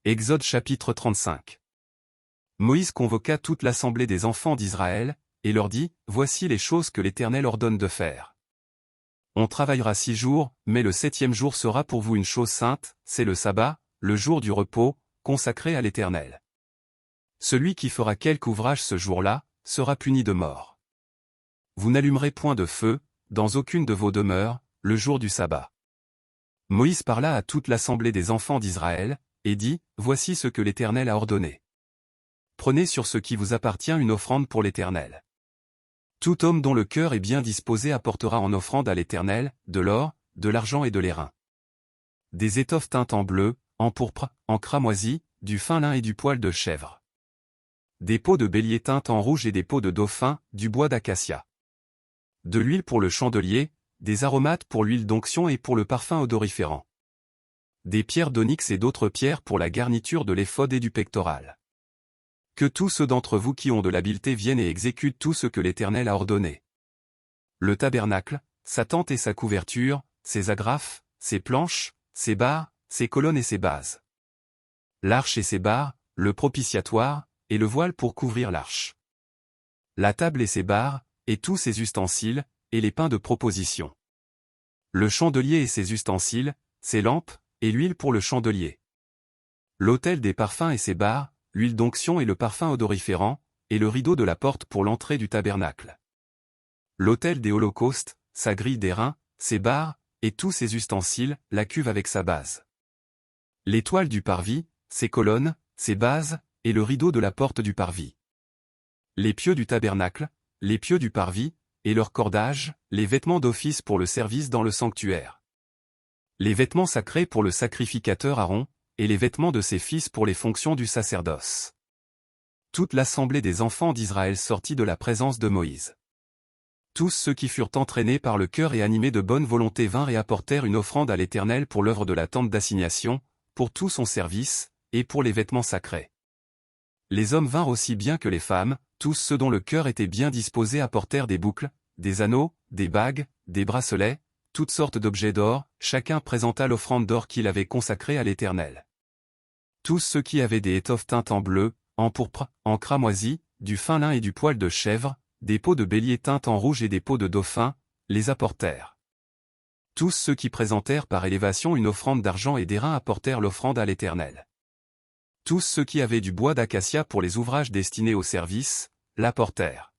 Exode chapitre 35. Moïse convoqua toute l'assemblée des enfants d'Israël, et leur dit, « Voici les choses que l'Éternel ordonne de faire. On travaillera 6 jours, mais le 7e jour sera pour vous une chose sainte, c'est le sabbat, le jour du repos, consacré à l'Éternel. Celui qui fera quelque ouvrage ce jour-là, sera puni de mort. Vous n'allumerez point de feu, dans aucune de vos demeures, le jour du sabbat. » Moïse parla à toute l'assemblée des enfants d'Israël, et dit, « Voici ce que l'Éternel a ordonné. Prenez sur ce qui vous appartient une offrande pour l'Éternel. Tout homme dont le cœur est bien disposé apportera en offrande à l'Éternel, de l'or, de l'argent et de l'airain. Des étoffes teintes en bleu, en pourpre, en cramoisi, du fin lin et du poil de chèvre. Des peaux de bélier teintes en rouge et des peaux de dauphin, du bois d'acacia. De l'huile pour le chandelier, des aromates pour l'huile d'onction et pour le parfum odoriférant. Des pierres d'onyx et d'autres pierres pour la garniture de l'éphod et du pectoral. Que tous ceux d'entre vous qui ont de l'habileté viennent et exécutent tout ce que l'Éternel a ordonné. Le tabernacle, sa tente et sa couverture, ses agrafes, ses planches, ses barres, ses colonnes et ses bases. L'arche et ses barres, le propitiatoire, et le voile pour couvrir l'arche. La table et ses barres, et tous ses ustensiles, et les pains de proposition. Le chandelier et ses ustensiles, ses lampes, et l'huile pour le chandelier. L'autel des parfums et ses barres, l'huile d'onction et le parfum odoriférant, et le rideau de la porte pour l'entrée du tabernacle. L'autel des holocaustes, sa grille d'airain, ses barres, et tous ses ustensiles, la cuve avec sa base. L'étoile du parvis, ses colonnes, ses bases, et le rideau de la porte du parvis. Les pieux du tabernacle, les pieux du parvis, et leurs cordages, les vêtements d'office pour le service dans le sanctuaire. Les vêtements sacrés pour le sacrificateur Aaron, et les vêtements de ses fils pour les fonctions du sacerdoce. Toute l'assemblée des enfants d'Israël sortit de la présence de Moïse. Tous ceux qui furent entraînés par le cœur et animés de bonne volonté vinrent et apportèrent une offrande à l'Éternel pour l'œuvre de la tente d'assignation, pour tout son service, et pour les vêtements sacrés. Les hommes vinrent aussi bien que les femmes, tous ceux dont le cœur était bien disposé apportèrent des boucles, des anneaux, des bagues, des bracelets, toutes sortes d'objets d'or, chacun présenta l'offrande d'or qu'il avait consacrée à l'Éternel. Tous ceux qui avaient des étoffes teintes en bleu, en pourpre, en cramoisi, du fin lin et du poil de chèvre, des peaux de bélier teintes en rouge et des peaux de dauphin, les apportèrent. Tous ceux qui présentèrent par élévation une offrande d'argent et d'airain apportèrent l'offrande à l'Éternel. Tous ceux qui avaient du bois d'acacia pour les ouvrages destinés au service, l'apportèrent.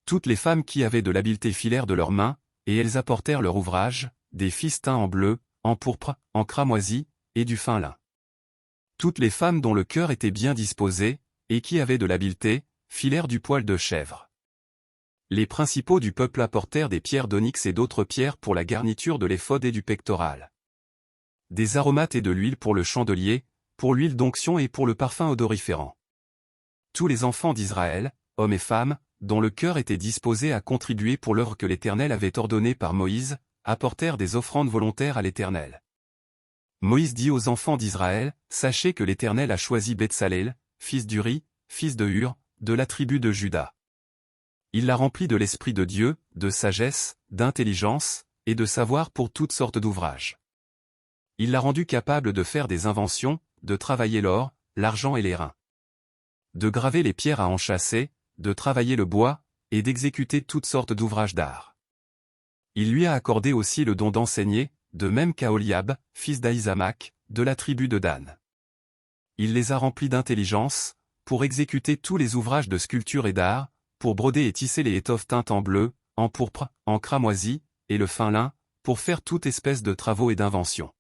Toutes les femmes qui avaient de l'habileté filèrent de leurs mains, et elles apportèrent leur ouvrage, des fistins en bleu, en pourpre, en cramoisi, et du fin lin. Toutes les femmes dont le cœur était bien disposé, et qui avaient de l'habileté, filèrent du poil de chèvre. Les principaux du peuple apportèrent des pierres d'onyx et d'autres pierres pour la garniture de l'éphod et du pectoral. Des aromates et de l'huile pour le chandelier, pour l'huile d'onction et pour le parfum odoriférant. Tous les enfants d'Israël, hommes et femmes, dont le cœur était disposé à contribuer pour l'œuvre que l'Éternel avait ordonnée par Moïse, apportèrent des offrandes volontaires à l'Éternel. Moïse dit aux enfants d'Israël, « Sachez que l'Éternel a choisi Betsalel, fils d'Uri, fils de Hur, de la tribu de Juda. Il l'a rempli de l'Esprit de Dieu, de sagesse, d'intelligence, et de savoir pour toutes sortes d'ouvrages. Il l'a rendu capable de faire des inventions, de travailler l'or, l'argent et l'airain. De graver les pierres à enchâsser, de travailler le bois, et d'exécuter toutes sortes d'ouvrages d'art. Il lui a accordé aussi le don d'enseigner, de même qu'Aholiab, fils d'Ahisamach, de la tribu de Dan. Il les a remplis d'intelligence, pour exécuter tous les ouvrages de sculpture et d'art, pour broder et tisser les étoffes teintes en bleu, en pourpre, en cramoisi, et le fin lin, pour faire toute espèce de travaux et d'inventions.